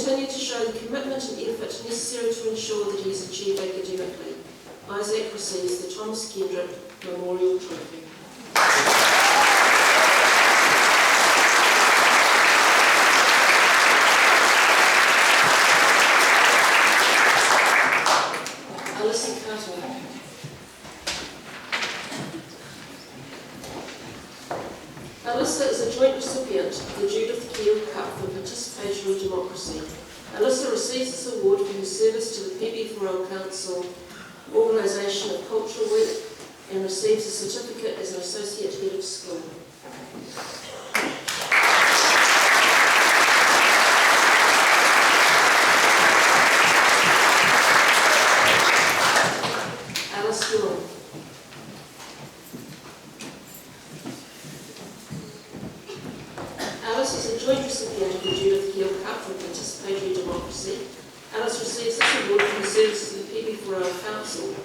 continue to show the commitment and effort necessary to ensure that he is achieved academically. Isaac receives the Thomas Kendrick Memorial Trophy. Alyssa is a joint recipient of the Judith Keel Cup for Participatory Democracy. Alyssa receives this award for her service to the PB4L Council Organisation of Cultural Week and receives a certificate as an Associate Head of School. Alice Dillon. Alice is a joint recipient of the Judith Keel Cup for Participatory Democracy. Alice receives this award for her service to the PB4L Council,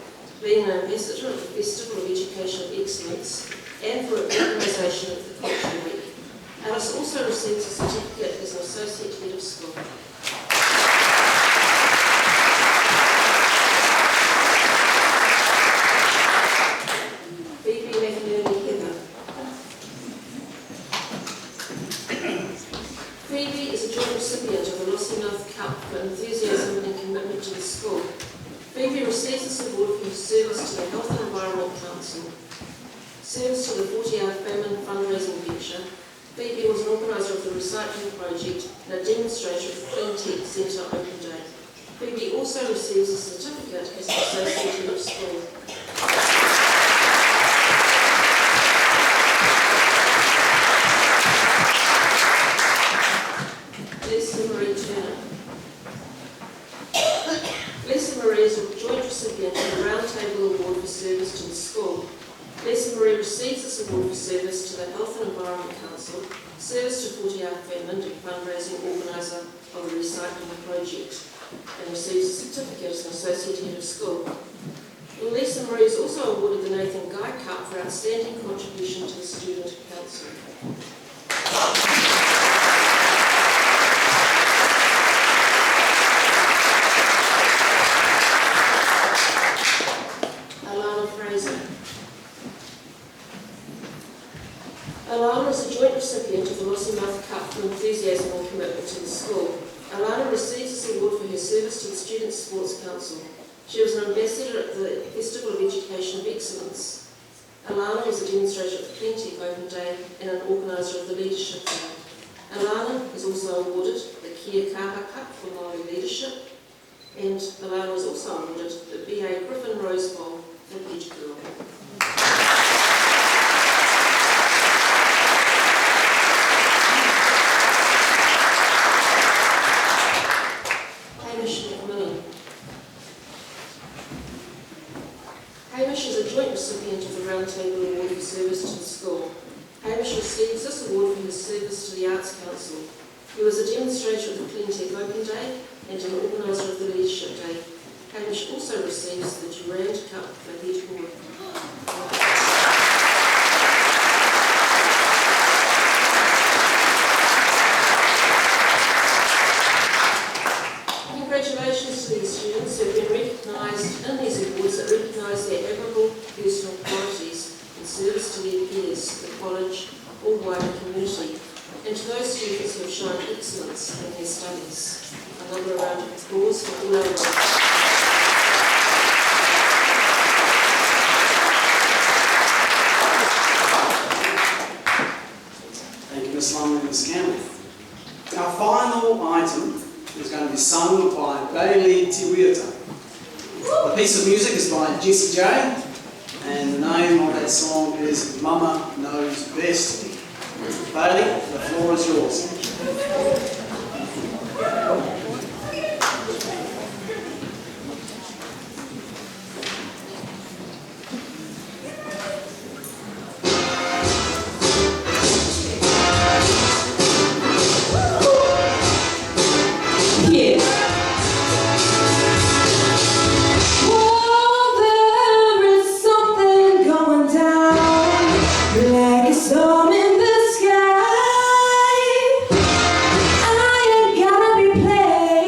being an ambassador of the Festival of Education of Excellence and for organisation of the Cultural Week. Alice also receives a certificate as an Associate Head of School. Phoebe is a joint recipient of the Lossy Mouth Cup for enthusiasm and commitment to the school. Phoebe receives this award for her service to the Health and Environment Council, service to the 40-hour famine fundraising venture. Phoebe was an organiser of the recycling project and a demonstrator of the Clean Tech Centre Open Day. Phoebe also receives a certificate as an Associate Head of School. Is a joint recipient of the Roundtable Award for service to the school. Lisa Marie receives this award for service to the Health and Environment Council, service to 40-hour famine and fundraising organiser of the recycling project, and receives a certificate as an Associate Head of School. And Lisa Marie is also awarded the Nathan Guy Cup for outstanding contribution to the Student Council. Alana is a joint recipient of the Lossy Mouth Cup for enthusiasm and commitment to the school. Alana receives this award for her service to the Student Sports Council. She was an ambassador at the Festival of Education of Excellence. Alana is a demonstrator of the Clean Tech Open Day and an organiser of the Leadership Day. Alana is also awarded the Kia Kaha Cup for Māori leadership, and Alana is also awarded the B.A. Griffin Rose Bowl for Head Girl. Hamish is a joint recipient of the Roundtable Award for service to the school. Hamish receives this award for his service to the Arts Council. He was a demonstrator of the Clean Tech Open Day and an organiser of the Leadership Day. Hamish also receives the Durand Cup for Head Boy. Congratulations to these students who have been recognised in these awards that recognise their admirable personal qualities in service to their peers, the college, or wider community, and to those students who have shown excellence in their studies. Another round of applause for all our work. Thank you, Ms. Lumley and Ms. Campbell. Our final item is going to be sung by Bailey Tiwiata. The piece of music is by Jessie J, and the name of that song is Mama Knows Best. Bailey, the floor is yours. I ain't gotta be played.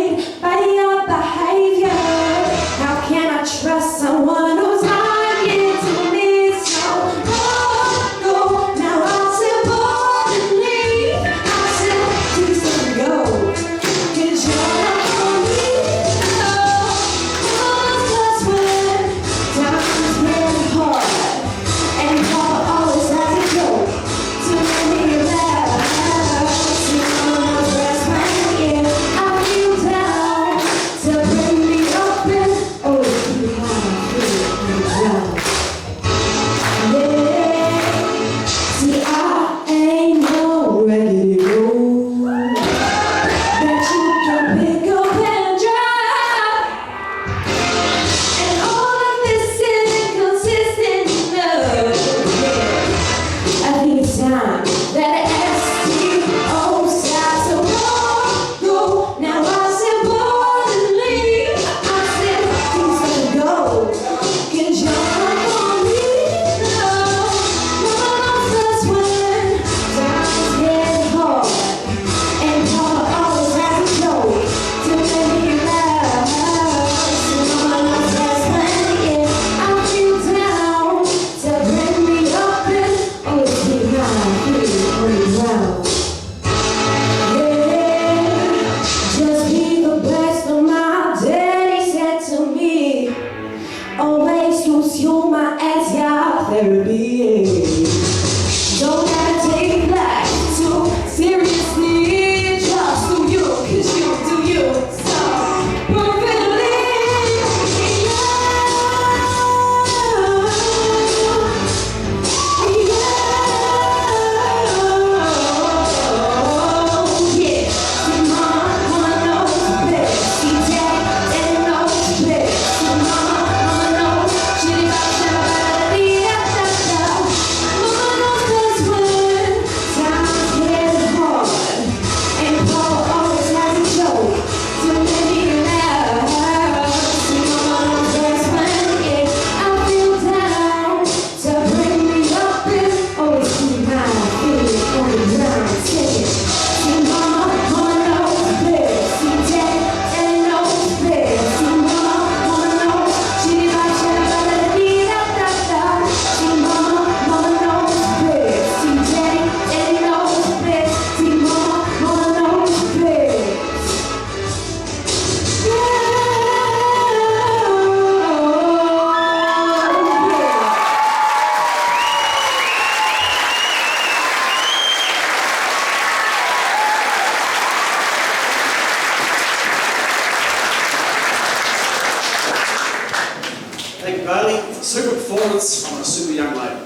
Super performance from a super young lady.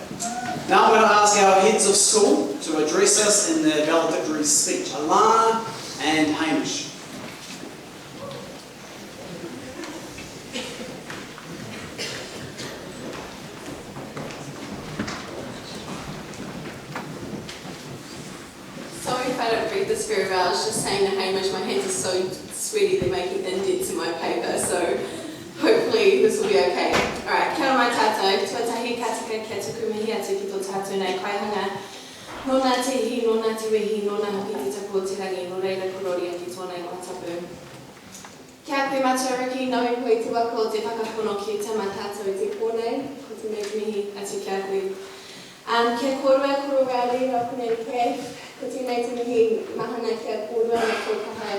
Now I'm going to ask our heads of school to address us in their valedictory speech. Alana and Hamish. Sorry if I don't read this very well. I was just saying to Hamish, my hands are so sweaty they're making indents in my paper, so hopefully this will be okay. Alright, kia ora mai tātou, tuatahi kataka kia tuku mihi atu ki tō tātou nei kaihanga. Nō te ihi, nō te wehi, nō hapi te tapu o te rangi, nō reira korori ki tōna i ngā tapu. Kia koe matariki, nau koe te waka o te whakapono ki te ma tātou te pōnei, ko te mei mihi atu kia koe. Kia korua reira o kunei koe, ko te mei te mihi mahana kia korua na tō kaha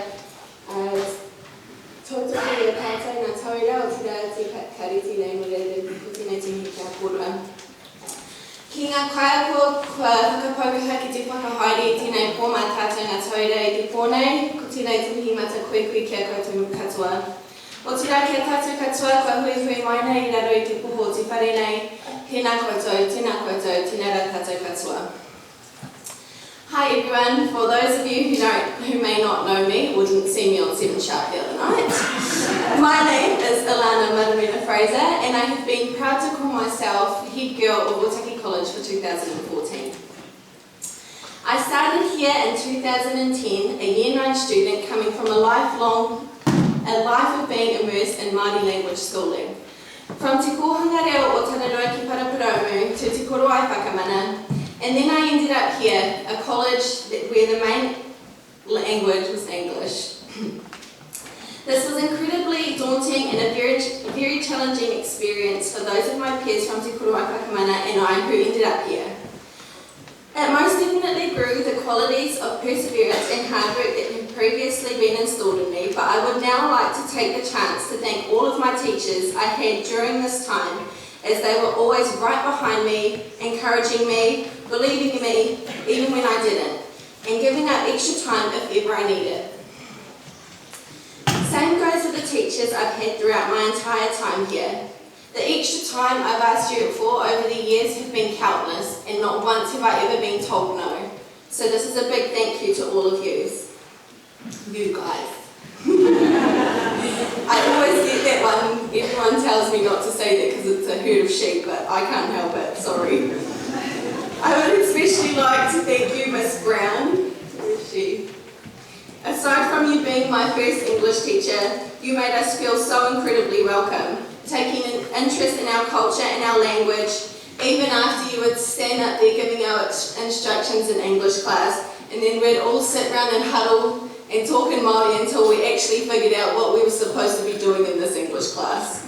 tōtaki o tātou nā tauira o te rā te kariti nei mo reira ko te mei te mihi kia korua. Ki ngā kaiako kua whakapaukaha ki te whakahaere i tēnei pō mā tātou ngā tauira i te pōnei, ko tēnei te mihi mata koe kia koutou katoa. O te rā kia tātou katoa, kua hui mai nei I raro I te poho o te whare nei, tēnā koutou, tēnā rā tātou katoa. Hi everyone, for those of you who may not know me or didn't see me on 7 Sharp the other night, my name is Ilana Maramina Fraser and I have been proud to call myself head girl of Otaki College for 2014. I started here in 2010, a Year 9 student coming from a life of being immersed in Māori language schooling. From te kōhanga reo o Tanarua ki Paraparaumu to te koroai whakamana, and then I ended up here, a college where the main language was English. This was incredibly daunting and a very challenging experience for those of my peers from Te Koroai Whakamana and I who ended up here. It most definitely grew the qualities of perseverance and hard work that had previously been installed in me, but I would now like to take the chance to thank all of my teachers I had during this time, as they were always right behind me, encouraging me, believing in me, even when I didn't, and giving up extra time if ever I needed. Same goes with the teachers I've had throughout my entire time here. The extra time I've asked you for over the years have been countless, and not once have I ever been told no. So this is a big thank you to all of you guys. I always get that one, everyone tells me not to say that because it's a herd of sheep, but I can't help it, sorry. I would especially like to thank you, Miss Brown. Where is she? Aside from you being my first English teacher, you made us feel so incredibly welcome, taking an interest in our culture and our language, even after you would stand up there giving our instructions in English class, and then we'd all sit around and huddle and talk in Māori until we actually figured out what we were supposed to be doing in this English class.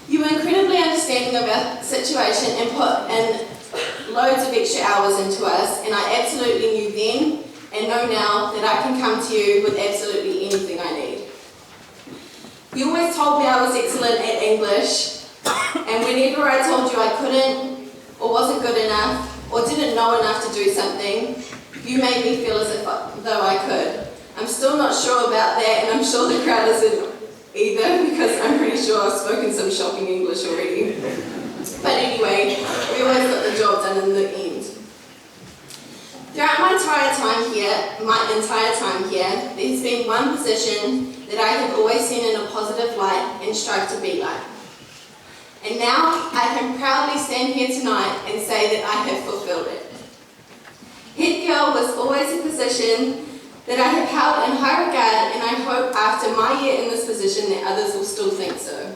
You were incredibly understanding of our situation and put in loads of extra hours into us, and I absolutely knew then and know now that I can come to you with absolutely anything I need. You always told me I was excellent at English, and whenever I told you I couldn't, or wasn't good enough, or didn't know enough to do something, you made me feel as though I could. I'm still not sure about that, and I'm sure the crowd isn't either, because I'm pretty sure I've spoken some shocking English already. But anyway, we always got the job done in the end. Throughout my entire time here, there's been one position that I have always seen in a positive light and strive to be like. And now I can proudly stand here tonight and say that I have fulfilled it. Head girl was always a position that I have held in high regard, and I hope after my year in this position that others will still think so.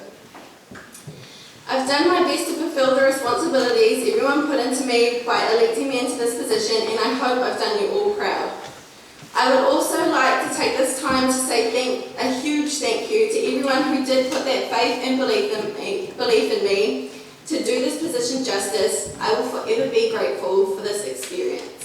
I've done my best to fulfill the responsibilities everyone put into me by electing me into this position, and I hope I've done you all proud. I would also like to take this time to say a huge thank you to everyone who did put that faith and belief in me to do this position justice. I will forever be grateful for this experience.